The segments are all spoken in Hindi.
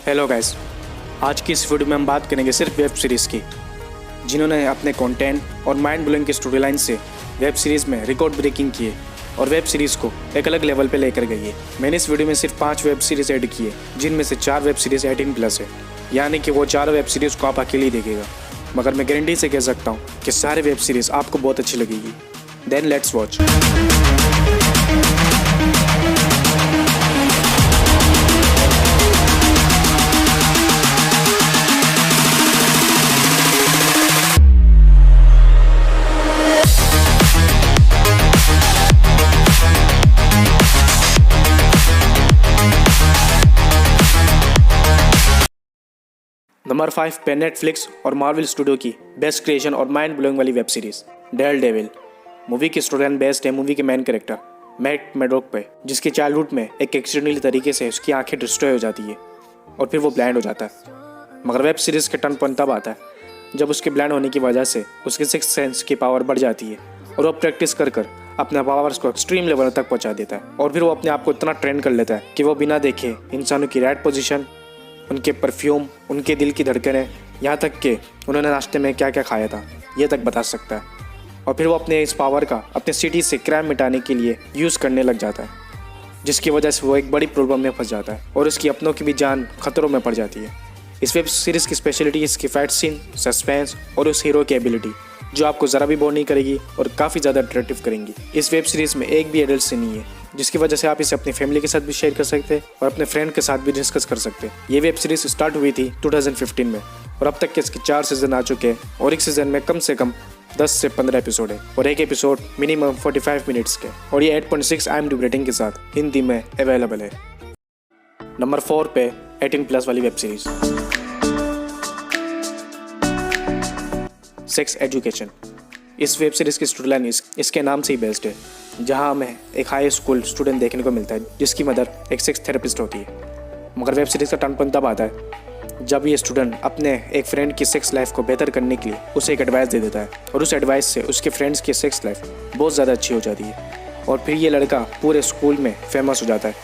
हेलो गाइस, आज की इस वीडियो में हम बात करेंगे सिर्फ वेब सीरीज़ की, जिन्होंने अपने कंटेंट और माइंड ब्लोइंग की स्टोरी लाइन से वेब सीरीज़ में रिकॉर्ड ब्रेकिंग किए और वेब सीरीज़ को एक अलग लेवल पे लेकर गई है। मैंने इस वीडियो में सिर्फ 5 वेब सीरीज़ ऐड की है, जिनमें से 4 वेब सीरीज़ 18+ है, यानी कि वो 4 वेब सीरीज़ को आप अकेले ही देखेगा। मगर मैं गारंटी से कह सकता हूँ कि सारे वेब सीरीज़ आपको बहुत अच्छी लगेगी। Then let's watch. नंबर 5 पे नेटफ्लिक्स और मार्वल स्टूडियो की बेस्ट क्रिएशन और माइंड ब्लोइंग वाली वेब सीरीज डेयरडेविल। मूवी की स्टोरी लाइन बेस्ड है मूवी के मेन कैरेक्टर मैट मैडॉक पे, जिसकी चाइल्डहुड में एक एक्सीडेंटली तरीके से उसकी आंखें डिस्ट्रॉय हो जाती है और फिर वो ब्लाइंड हो जाता है। मगर वेब सीरीज का टर्न पॉइंट तब आता है जब उसके ब्लाइंड होने की वजह से उसके सिक्स्थ सेंस की पावर बढ़ जाती है और वो प्रैक्टिस कर अपने पावर्स को एक्सट्रीम लेवल तक पहुंचा देता है। और फिर वो अपने आप को इतना ट्रेन कर लेता है कि वो बिना देखे इंसानों की राइट पोजीशन, उनके परफ्यूम, उनके दिल की धड़कनें, यहाँ तक कि उन्होंने नाश्ते में क्या क्या खाया था, ये तक बता सकता है। और फिर वो अपने इस पावर का अपने सिटी से क्राइम मिटाने के लिए यूज़ करने लग जाता है, जिसकी वजह से वो एक बड़ी प्रॉब्लम में फंस जाता है और उसकी अपनों की भी जान खतरों में पड़ जाती है। इस वेब सीरीज़ की स्पेशलिटी इसकी फाइट सीन, सस्पेंस और उस हीरो की एबिलिटी, जो आपको ज़रा भी बोर नहीं करेगी और काफ़ी ज़्यादा अट्रैक्टिव करेंगी। इस वेब सीरीज़ में एक भी एडल्ट सीन नहीं है, जिसकी वजह से आप इसे अपनी फैमिली के साथ भी शेयर कर सकते हैं और अपने फ्रेंड के साथ भी डिस्कस कर सकते हैं। ये वेब सीरीज स्टार्ट हुई थी 2015 में और अब तक के इसके 4 सीजन आ चुके हैं और एक सीजन में कम से कम 10 से 15 एपिसोड है और एक एपिसोड मिनिमम 45 मिनट्स के, और ये 8.6 IMDb रेटिंग के साथ हिंदी में अवेलेबल है। नंबर 4 पे 18+ वाली वेब सीरीज सेक्स एजुकेशन। इस वेब सीरीज़ की स्टोरी लाइन इसके नाम से ही बेस्ड है, जहां हमें एक हाई स्कूल स्टूडेंट देखने को मिलता है जिसकी मदर एक सेक्स थेरेपिस्ट होती है। मगर वेब सीरीज़ का टर्न पॉइंट तब आता है जब ये स्टूडेंट अपने एक फ्रेंड की सेक्स लाइफ को बेहतर करने के लिए उसे एक एडवाइस दे देता है और उस एडवाइस से उसके फ्रेंड्स की सेक्स लाइफ बहुत ज़्यादा अच्छी हो जाती है। और फिर ये लड़का पूरे स्कूल में फेमस हो जाता है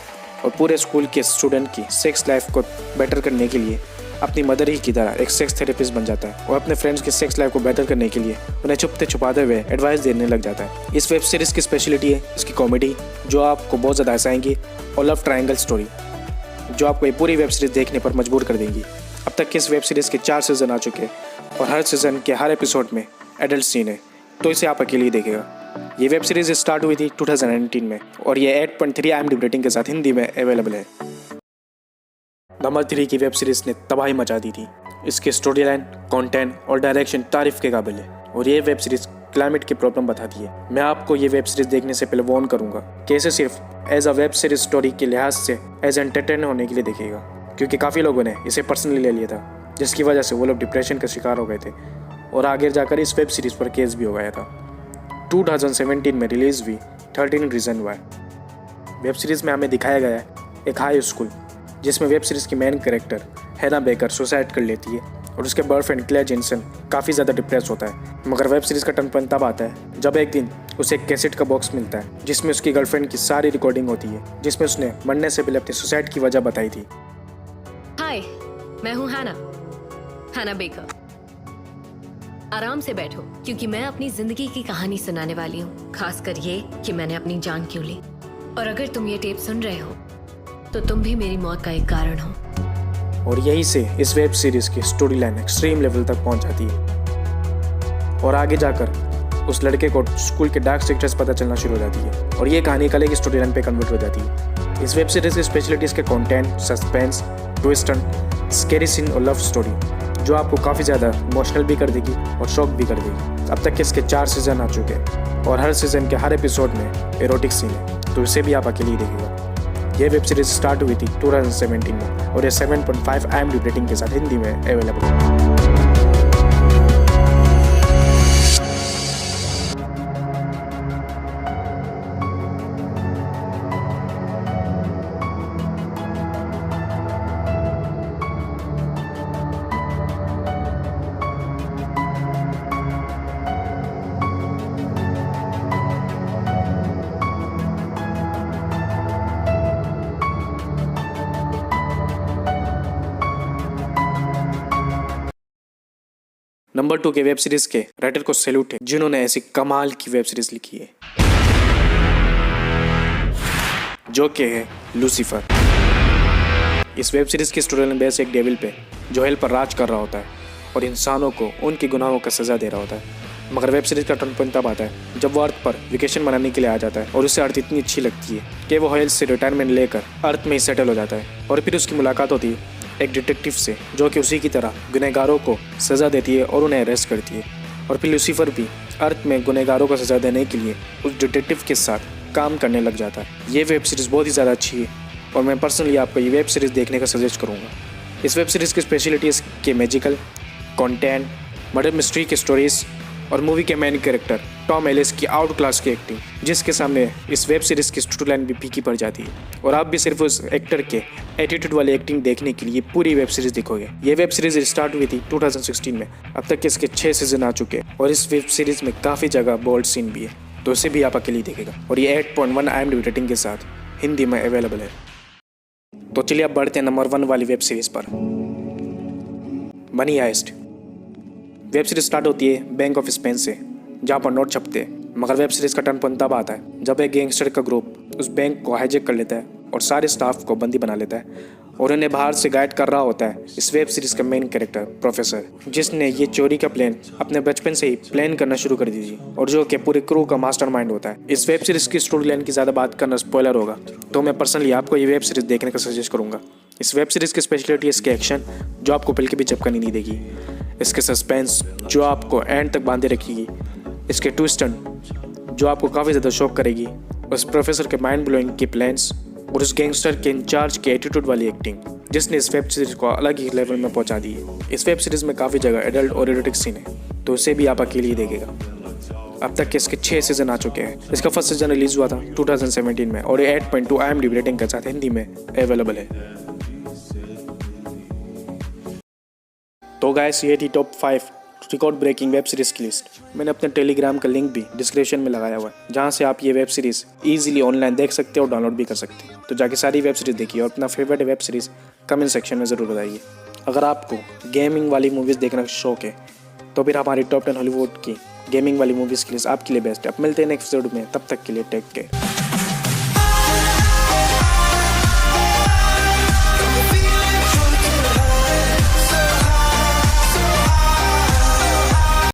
और पूरे स्कूल के स्टूडेंट की सेक्स लाइफ को बेटर करने के लिए अपनी मदर ही की तरह एक सेक्स थेरेपिस्ट बन जाता है और अपने फ्रेंड्स की सेक्स लाइफ को बेहतर करने के लिए उन्हें छुपते छुपाते हुए एडवाइस देने लग जाता है। इस वेब सीरीज़ की स्पेशलिटी है इसकी कॉमेडी, जो आपको बहुत ज़्यादा हंसाएंगी, और लव ट्रायंगल स्टोरी, जो आपको ये पूरी वेब सीरीज़ देखने पर मजबूर कर देंगी। अब तक की इस वेब सीरीज़ के 4 सीजन आ चुके हैं और हर सीजन के हर एपिसोड में एडल्ट सीन है, तो इसे आप अकेले ही देखेगा। ये वेब सीरीज़ स्टार्ट हुई थी 2019 में और ये 8.3 IMDb रेटिंग के साथ हिंदी में अवेलेबल है। नंबर 3 की वेब सीरीज़ ने तबाही मचा दी थी। इसके स्टोरी लाइन, कंटेंट और डायरेक्शन तारीफ के काबिल है और ये वेब सीरीज़ क्लाइमेट की प्रॉब्लम बताती है। मैं आपको ये वेब सीरीज़ देखने से पहले वार्न करूंगा कि इसे सिर्फ as a web series story के लिहाज से एज एंटरटेन होने के लिए देखिएगा, क्योंकि काफ़ी लोगों ने इसे पर्सनली ले लिया था, जिसकी वजह से वो लोग डिप्रेशन का शिकार हो गए थे और आगे जाकर इस वेब सीरीज़ पर केस भी हो गया था। 2017 में रिलीज़ हुई 13 रीज़न वाई वेब सीरीज़ में हमें दिखाया गया है एक हाई स्कूल, जिसमें वेब सीरीज़ की मेन कैरेक्टर हैना बेकर सुसाइड कर लेती है और उसके बॉयफ्रेंड क्लेयर जेनसन काफ़ी ज़्यादा डिप्रेस होता है। मगर वेब सीरीज़ का टर्न पॉइंट तब आता है जब एक दिन उसे एक कैसेट का बॉक्स मिलता है जिसमें उसकी गर्लफ्रेंड की सारी रिकॉर्डिंग होती है, जिसमें उसने मरने से पहले अपनी सुसाइड की वजह बताई थी। हाय, मैं हूँ हैना बेकर। आराम से बैठो, क्योंकि मैं अपनी जिंदगी की कहानी सुनाने वाली हूँ, खासकर ये कि मैंने अपनी जान क्यों ली। और अगर तुम ये टेप सुन रहे हो तो तुम भी मेरी मौत का एक कारण हो। और यहीं से इस वेब सीरीज़ की स्टोरी लाइन एक्सट्रीम लेवल तक पहुंच जाती है और आगे जाकर उस लड़के को स्कूल के डार्क सेक्टर्स पता चलना शुरू हो जाती है और ये कहानी कल की स्टोरी लाइन पे कन्वर्ट हो जाती है। इस वेब सीरीज़ की स्पेशलिटी इसके content, suspense, twist, scary scene और लव स्टोरी, जो आपको काफ़ी ज़्यादा इमोशनल भी कर देगी और शॉक भी कर देगी। अब तक के इसके 4 सीजन आ चुके हैं और हर सीजन के हर एपिसोड में एरोटिक सीन है, तो इसे भी आप अकेले ही देखिएगा। यह वेब सीरीज स्टार्ट हुई थी 2017 में और ये 7.5 IMDb रेटिंग के साथ हिंदी में अवेलेबल है। नंबर 2 के वेब सीरीज के राइटर को सैल्यूट है जिन्होंने ऐसी कमाल की वेब सीरीज लिखी है, जो कि है लूसीफर। इस वेब सीरीज की स्टोरी लाइन बेस एक डेविल पे जो हेल पर राज कर रहा होता है और इंसानों को उनके गुनाहों का सजा दे रहा होता है। मगर वेब सीरीज का टर्न पॉइंट तब आता है जब वो अर्थ पर वेकेशन मनाने के लिए आ जाता है और उसे अर्थ इतनी अच्छी लगती है कि वो हेल से रिटायरमेंट लेकर अर्थ में ही सेटल हो जाता है। और फिर उसकी मुलाकात होती है एक डिटेक्टिव से जो कि उसी की तरह गुनहगारों को सजा देती है और उन्हें अरेस्ट करती है। और फिर लूसीफर भी अर्थ में गुनहगारों को सजा देने के लिए उस डिटेक्टिव के साथ काम करने लग जाता है। ये वेब सीरीज़ बहुत ही ज़्यादा अच्छी है और मैं पर्सनली आपको ये वेब सीरीज़ देखने का सजेस्ट करूँगा। इस वेब सीरीज़ की स्पेशलिटी इसके मैजिकल कंटेंट, मर्डर मिस्ट्री की स्टोरीज और मूवी के मेन कैरेक्टर टॉम एलिस की आउट क्लास की एक्टिंग, जिसके सामने इस वेब सीरीज़ की स्टोरी लाइन भी फीकी पड़ जाती है और आप भी सिर्फ उस एक्टर के एटीट्यूड वाली एक्टिंग देखने के लिए पूरी वेब सीरीज़ देखोगे। ये वेब सीरीज़ स्टार्ट हुई थी 2016 में। अब तक इसके 6 सीजन आ चुके हैं और इस वेब सीरीज़ में काफ़ी जगह बोल्ड सीन भी है, तो इसे भी आप अकेले देखेगा। और ये 8.1 IMDb रेटिंग के साथ हिंदी में अवेलेबल है। तो चलिए अब बढ़ते हैं नंबर 1 वाली वेब सीरीज़ पर, Money Heist. Web series start होती है बैंक ऑफ स्पेन से, जहाँ पर नोट छपते हैं। मगर वेब सीरीज का टर्न पॉइंट तब आता है जब एक गैंगस्टर का ग्रुप उस बैंक को हाईजैक कर लेता है और सारे स्टाफ को बंदी बना लेता है और उन्हें बाहर से गाइड कर रहा होता है इस वेब सीरीज का मेन कैरेक्टर प्रोफेसर, जिसने ये चोरी का प्लान अपने बचपन से ही प्लान करना शुरू कर दी थी और जो कि पूरे क्रू का मास्टरमाइंड होता है। इस वेब सीरीज की स्टोरी लाइन की ज़्यादा बात करना स्पॉइलर होगा, तो मैं पर्सनली आपको ये वेब सीरीज देखने का सजेस्ट करूँगा। इस वेब सीरीज की स्पेशलिटी इसके एक्शन, जो आपको पल के भी झपकनी नहीं देगी, इसके सस्पेंस जो आपको एंड तक बांधे रखेगी, इसके ट्विस्ट जो आपको काफ़ी ज़्यादा शॉक करेगी, उस प्रोफेसर के माइंड ब्लोइंग के प्लान्स और उस गैंगस्टर के इंचार्ज के एटीट्यूड वाली एक्टिंग, जिसने इस वेब सीरीज को अलग ही लेवल में पहुंचा दी है। इस वेब सीरीज में काफ़ी जगह एडल्ट और एरोटिक सीन है, तो उसे भी आप अकेले ही देखेगा। अब तक के इसके 6 सीजन आ चुके हैं। इसका फर्स्ट सीजन रिलीज हुआ था 2017 में और 8.2 IMDb रेटिंग के साथ हिंदी में अवेलेबल है। तो गाइस, ये थी top 5 record breaking web series की लिस्ट। मैंने अपने टेलीग्राम का लिंक भी डिस्क्रिप्शन में लगाया हुआ है, जहाँ से आप ये वेब सीरीज इजीली ऑनलाइन देख सकते हो और डाउनलोड भी कर सकते हैं। तो जाके सारी वेब सीरीज देखिए और अपना favourite web series comment section में ज़रूर बताइए। अगर आपको गेमिंग वाली मूवीज़ देखने का शौक है तो फिर हमारी टॉप 10 हॉलीवुड की गेमिंग वाली मूवीज़ की लिस्ट आपके लिए बेस्ट है। अब मिलते हैं नेक्स्ट एपिसोड में, तब तक के लिए टेक केयर।